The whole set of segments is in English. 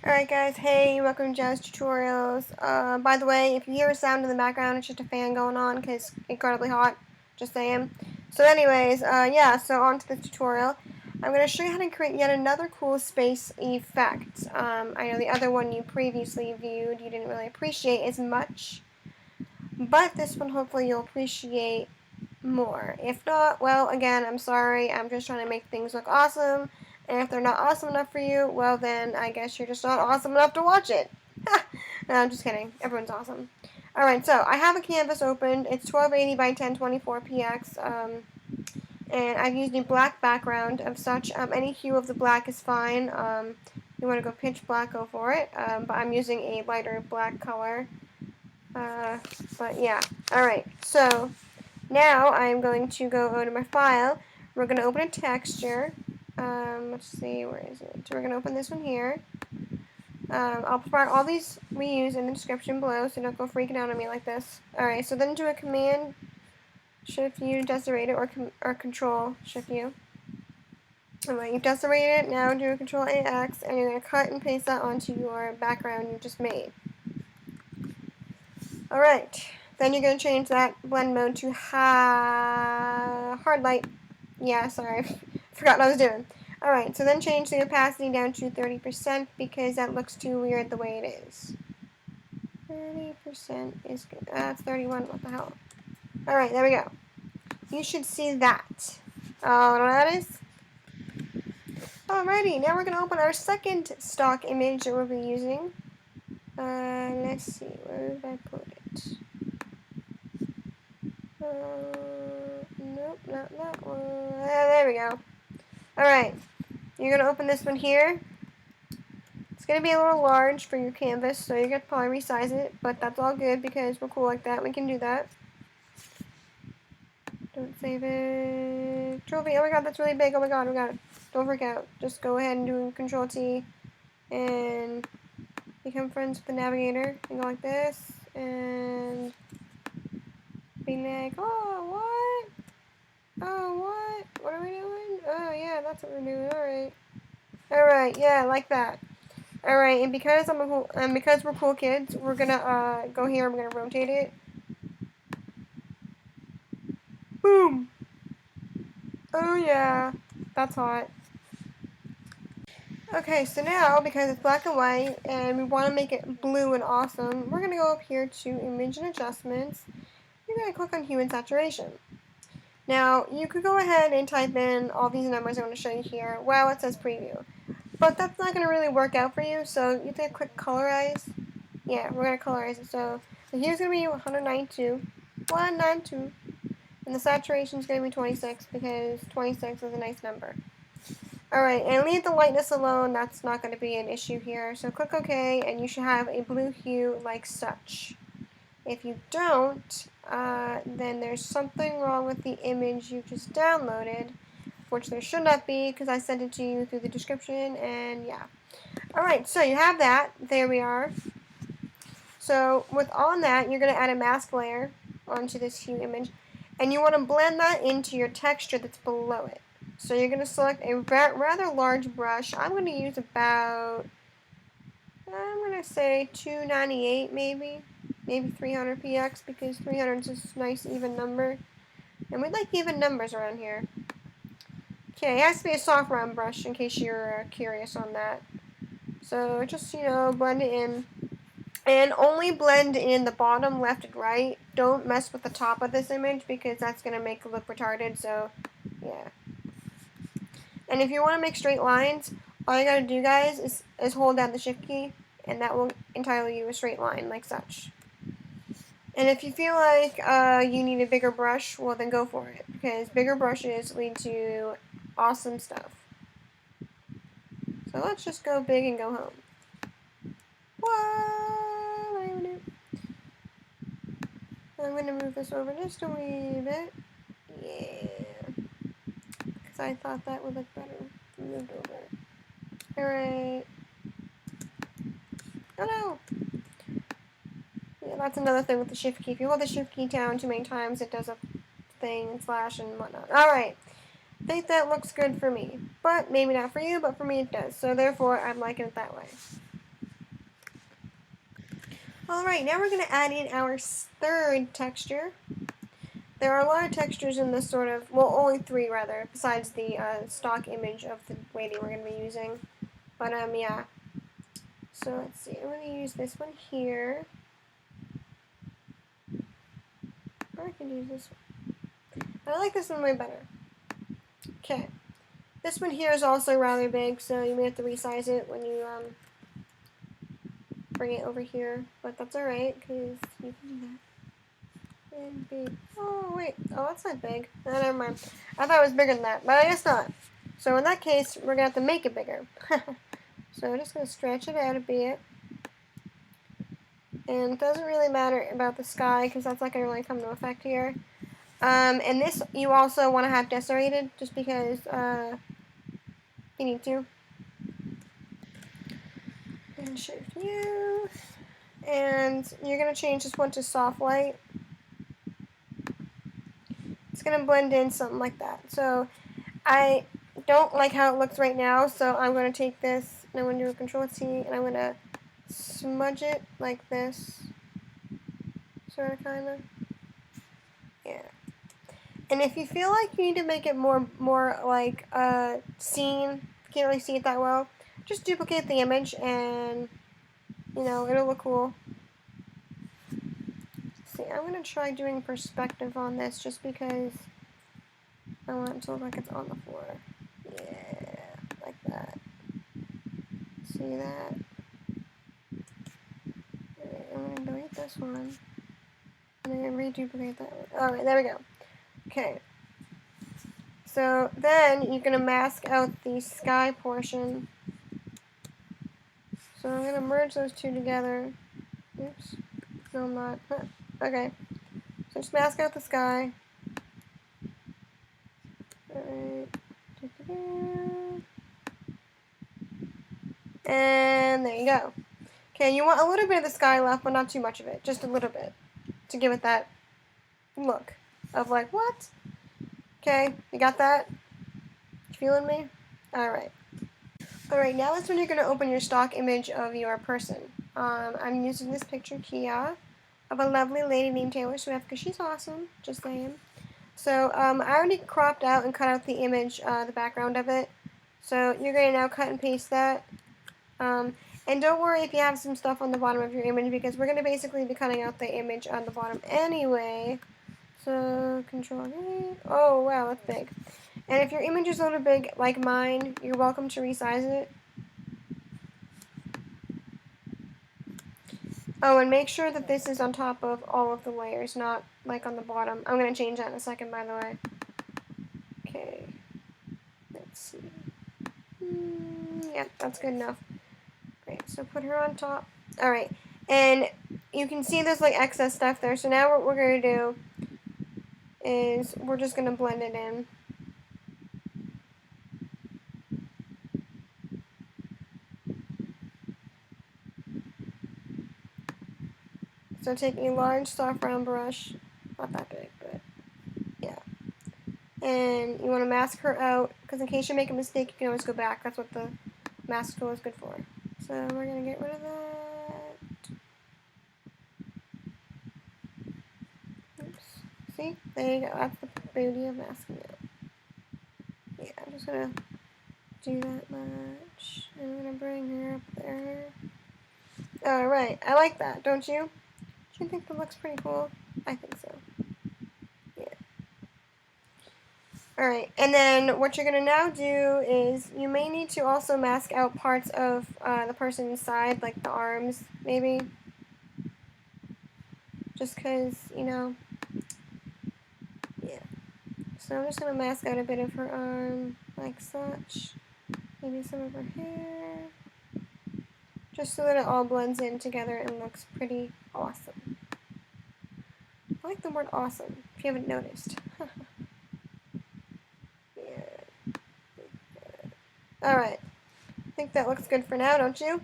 Alright guys, hey, welcome to Jazz Tutorials. By the way, if you hear a sound in the background, it's just a fan going on because it's incredibly hot, just saying. So anyways, yeah, so on to the tutorial. I'm going to show you how to create yet another cool space effect. I know the other one you previously viewed you didn't really appreciate as much, but this one hopefully you'll appreciate more. If not, well, again, I'm sorry, I'm just trying to make things look awesome. And if they're not awesome enough for you, well then, I guess you're just not awesome enough to watch it. No, I'm just kidding. Everyone's awesome. Alright, so I have a canvas opened. It's 1280 by 1024 px. And I've used a black background of such. Any hue of the black is fine. If you want to go pitch black, go for it. But I'm using a lighter black color. But yeah. Alright, so now I'm going to go over to my file. We're going to open a texture. Let's see, where is it? So we're going to open this one here. I'll provide all these we use in the description below, so don't go freaking out on me like this. Alright, so then do a Command Shift U to decorate it, or Control Shift U. Alright, you've decorated it, now do a Control AX, and you're going to cut and paste that onto your background you just made. Alright, then you're going to change that blend mode to hard light. Yeah, sorry, forgot what I was doing. Alright, so then change the opacity down to 30% because that looks too weird the way it is. 30% is good. That's 31, what the hell. Alright, there we go. You should see that. Oh, what that is? Alrighty, now we're going to open our second stock image that we'll be using. Let's see, where did I put it? Nope, not that one. There we go. Alright, you're going to open this one here. It's going to be a little large for your canvas, so you're going to probably resize it, but that's all good because we're cool like that. We can do that. Don't save it. Trophy, oh my god, that's really big. Oh my god, don't freak out. Just go ahead and do Control T and become friends with the navigator and go like this and be like, oh, what? Oh, what? What are we doing? Oh, yeah, that's what we're doing. Alright. Alright, yeah, like that. Alright, and because because we're cool kids, we're gonna go here, we're gonna rotate it. Boom! Oh yeah, that's hot. Okay, so now, because it's black and white, and we want to make it blue and awesome, we're gonna go up here to Image and Adjustments. You're gonna click on Hue and Saturation. Now, you could go ahead and type in all these numbers I'm going to show you here. Wow, it says preview. But that's not going to really work out for you, so you have to click colorize. Yeah, we're going to colorize it. So the hue's going to be 192, and the saturation is going to be 26 because 26 is a nice number. Alright, and leave the lightness alone. That's not going to be an issue here. So click OK, and you should have a blue hue like such. If you don't, then there's something wrong with the image you just downloaded, which there should not be because I sent it to you through the description, and yeah. Alright, so you have that. There we are. So on that, you're going to add a mask layer onto this hue image, and you want to blend that into your texture that's below it. So you're going to select a rather large brush. I'm going to use about, I'm going to say 298 maybe 300 px because 300 is just a nice even number. And we like even numbers around here. Okay, it has to be a soft round brush in case you're curious on that. So just, blend it in. And only blend in the bottom left and right. Don't mess with the top of this image because that's going to make it look retarded. So, yeah. And if you want to make straight lines, all you got to do, guys, is hold down the shift key. And that will entitle you a straight line like such. And if you feel like you need a bigger brush, well then go for it, because bigger brushes lead to awesome stuff. So let's just go big and go home. What am I gonna do? I'm gonna move this over just a wee bit. Yeah. Because I thought that would look better. Moved over. Alright. Oh no! Yeah, that's another thing with the shift key. If you hold the shift key down too many times, it does a thing and slash and whatnot. Alright. I think that looks good for me. But maybe not for you, but for me it does. So therefore, I'm liking it that way. Alright, now we're going to add in our third texture. There are a lot of textures in this sort of, well, only three rather, besides the stock image of the lady we're going to be using. But, yeah. So, let's see, I'm going to use this one here. Or I can use this one. I like this one way better. Okay. This one here is also rather big, so you may have to resize it when you, bring it over here. But that's alright, because you can do that. And big. Oh, wait. Oh, that's not big. Oh, never mind. I thought it was bigger than that, but I guess not. So in that case, we're going to have to make it bigger. So I'm just going to stretch it out a bit. And it doesn't really matter about the sky, because that's not going to really come into effect here. And this you also want to have decorated, just because you need to. And shift U. And you're going to change this one to soft light. It's going to blend in something like that. So I don't like how it looks right now, so I'm going to take this and I'm going to do a Control-T and I'm going to smudge it like this. Sort of, kind of. Yeah. And if you feel like you need to make it more like seen, can't really see it that well, just duplicate the image and, you know, it'll look cool. See, I'm going to try doing perspective on this just because I want it to look like it's on the floor. Yeah, like that. See that? Alright, I'm going to delete this one. And I'm going to reduplicate that one. Alright, there we go. Okay. So then you're going to mask out the sky portion. So I'm going to merge those two together. Oops. No, I'm not. Huh. Okay. So just mask out the sky. Alright. And there you go. Okay, you want a little bit of the sky left, but not too much of it. Just a little bit. To give it that look of like, what? Okay, you got that? You feeling me? Alright. Alright, now is when you're going to open your stock image of your person. I'm using this picture, Kia, of a lovely lady named Taylor Swift, because she's awesome, just saying. So, I already cropped out and cut out the image, the background of it. So, you're going to now cut and paste that. And don't worry if you have some stuff on the bottom of your image, because we're going to basically be cutting out the image on the bottom anyway. So, Control-A. Oh, wow, that's big. And if your image is a little big, like mine, you're welcome to resize it. Oh, and make sure that this is on top of all of the layers, not like on the bottom. I'm going to change that in a second, by the way. Okay. Let's see. Yep, that's good enough. Great, so put her on top. Alright, and you can see there's like excess stuff there. So now what we're going to do is we're just going to blend it in. So take a large soft round brush, not that big, but yeah. And you want to mask her out, because in case you make a mistake, you can always go back. That's what the mask tool is good for. So we're going to get rid of that. Oops. See? There you go. That's the beauty of masking it. Yeah, I'm just going to do that much. And I'm going to bring her up there. Alright, I like that, don't you? Do you think that looks pretty cool? I think so. Yeah. Alright, and then what you're going to now do is you may need to also mask out parts of the person's side, like the arms, maybe. Just because, you know, yeah. So I'm just going to mask out a bit of her arm, like such. Maybe some of her hair. Just so that it all blends in together and looks pretty awesome. I like the word awesome, if you haven't noticed. Yeah. Alright. I think that looks good for now, don't you?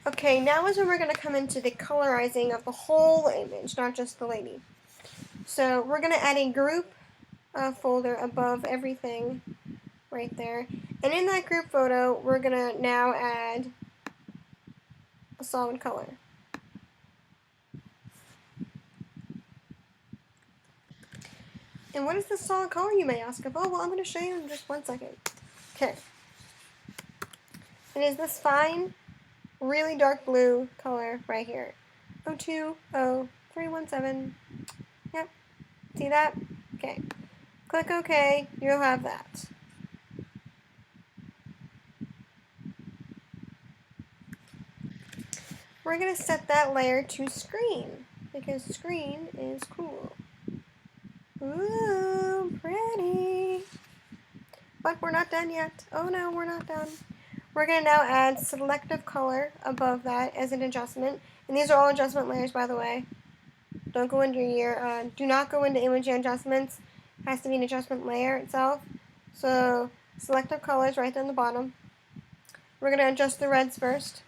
Okay, now is when we're going to come into the colorizing of the whole image, not just the lady. So we're going to add a group folder above everything right there. And in that group photo, we're going to now add a solid color. And what is this solid color, you may ask? Oh, well, I'm going to show you in just 1 second. Okay. It is this fine, really dark blue color right here. 020317. Yep. See that? Okay. Click OK. You'll have that. We're going to set that layer to screen because screen is cool. Ooh, pretty. But we're not done yet. Oh no, we're not done. We're going to now add selective color above that as an adjustment. And these are all adjustment layers, by the way. Don't go into your, do not go into image adjustments. It has to be an adjustment layer itself. So, selective colors right there on the bottom. We're going to adjust the reds first.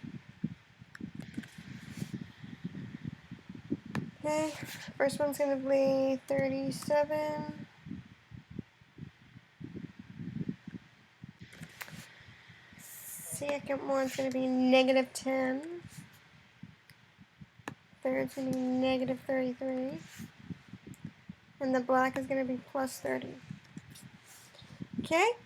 Okay, first one's going to be 37. Second one's going to be -10. Third's going to be -33. And the black is going to be +30. Okay,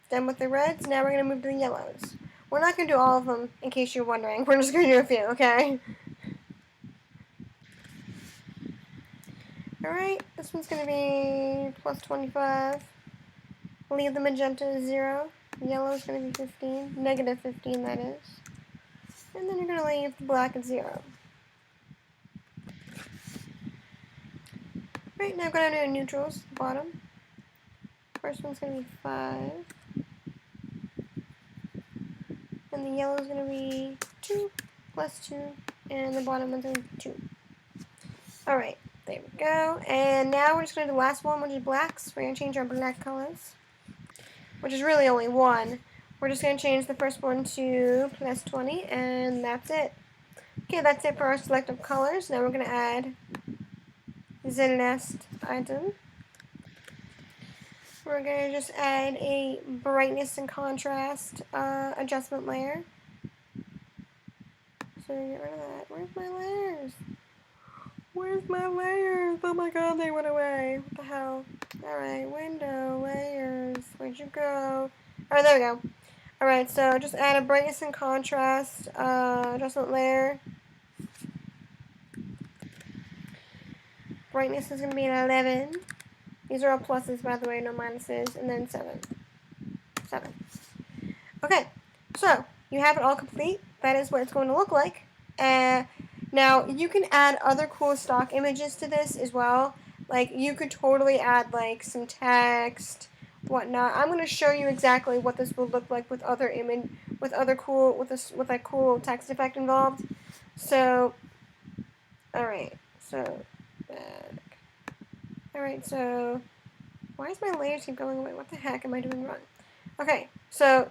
done with the reds. Now we're going to move to the yellows. We're not going to do all of them, in case you're wondering. We're just going to do a few, okay? Alright, this one's going to be +25. Leave the magenta as 0. Yellow is going to be 15. -15, that is. And then you're going to leave the black at 0. Right, now I'm going to do neutrals at the bottom. First one's going to be 5. And the yellow is going to be 2 +2. And the bottom one's going to be 2. Alright, there we go. And now we're just going to do the last one, which is blacks. We're going to change our black colors, which is really only one. We're just going to change the first one to +20, and that's it. Okay, that's it for our selective colors. Now we're going to add the next item. We're going to just add a brightness and contrast adjustment layer. So get rid of that. Where's my layers? Where's my layers? Oh my god, they went away. What the hell? Alright, window, layers. Where'd you go? Alright, there we go. Alright, so just add a brightness and contrast adjustment layer. Brightness is going to be an 11. These are all pluses, by the way, no minuses. And then 7. 7. Okay, so you have it all complete. That is what it's going to look like. Now, you can add other cool stock images to this as well. Like, you could totally add, like, some text, whatnot. I'm going to show you exactly what this would look like with other with a cool text effect involved. So, alright, so, back. Alright, so, why does my layers keep going away? What the heck am I doing wrong? Okay, so,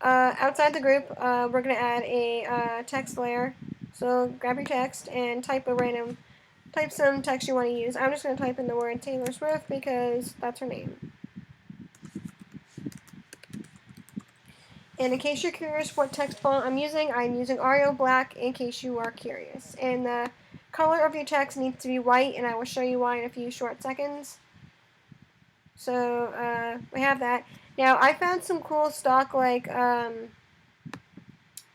outside the group, we're going to add a text layer. So grab your text and type some text you want to use. I'm just going to type in the word Taylor Swift because that's her name. And in case you're curious what text font I'm using Arial Black in case you are curious. And the color of your text needs to be white, and I will show you why in a few short seconds. So we have that. Now I found some cool stock like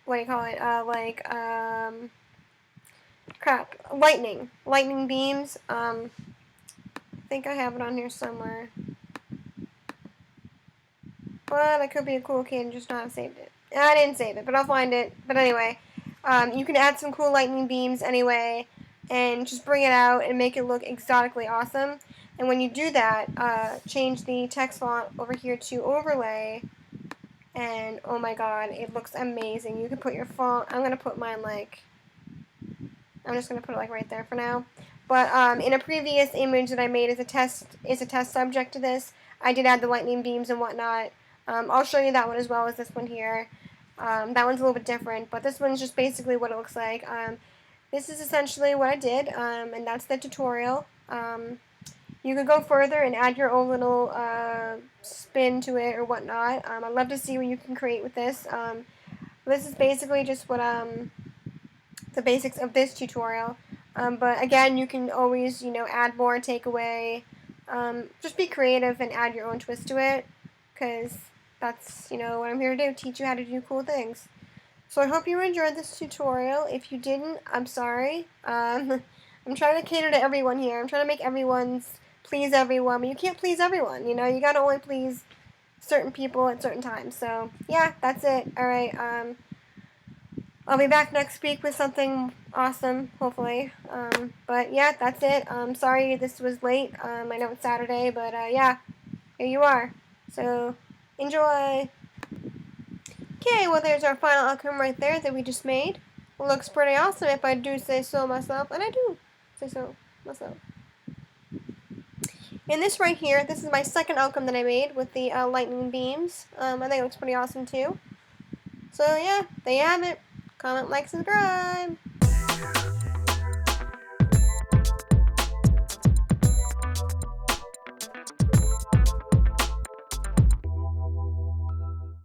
what do you call it? Lightning beams. I think I have it on here somewhere, but I could be a cool kid and just not have saved it. I didn't save it, but I'll find it. But anyway, you can add some cool lightning beams anyway, and just bring it out and make it look exotically awesome. And when you do that, change the text font over here to overlay. And oh my god, it looks amazing. You can put your font. I'm gonna put mine I'm just gonna put it like right there for now. But in a previous image that I made as a test subject to this, I did add the lightning beams and whatnot. I'll show you that one as well as this one here. That one's a little bit different, but this one's just basically what it looks like. This is essentially what I did, and that's the tutorial. You could go further and add your own little spin to it or whatnot. I'd love to see what you can create with this. This is basically just what the basics of this tutorial. But again, you can always, add more, take away. Just be creative and add your own twist to it, because that's, what I'm here to do, teach you how to do cool things. So I hope you enjoyed this tutorial. If you didn't, I'm sorry. I'm trying to cater to everyone here. I'm trying to make please everyone, but you can't please everyone, you gotta only please certain people at certain times. So, yeah, that's it. Alright, I'll be back next week with something awesome, hopefully. But yeah, that's it. Sorry this was late. I know it's Saturday, but yeah, here you are. So, enjoy! Okay, well there's our final outcome right there that we just made. Looks pretty awesome if I do say so myself, and I do say so myself. And this right here, this is my second outcome that I made with the lightning beams. I think it looks pretty awesome too. So yeah, there you have it. Comment, like, subscribe.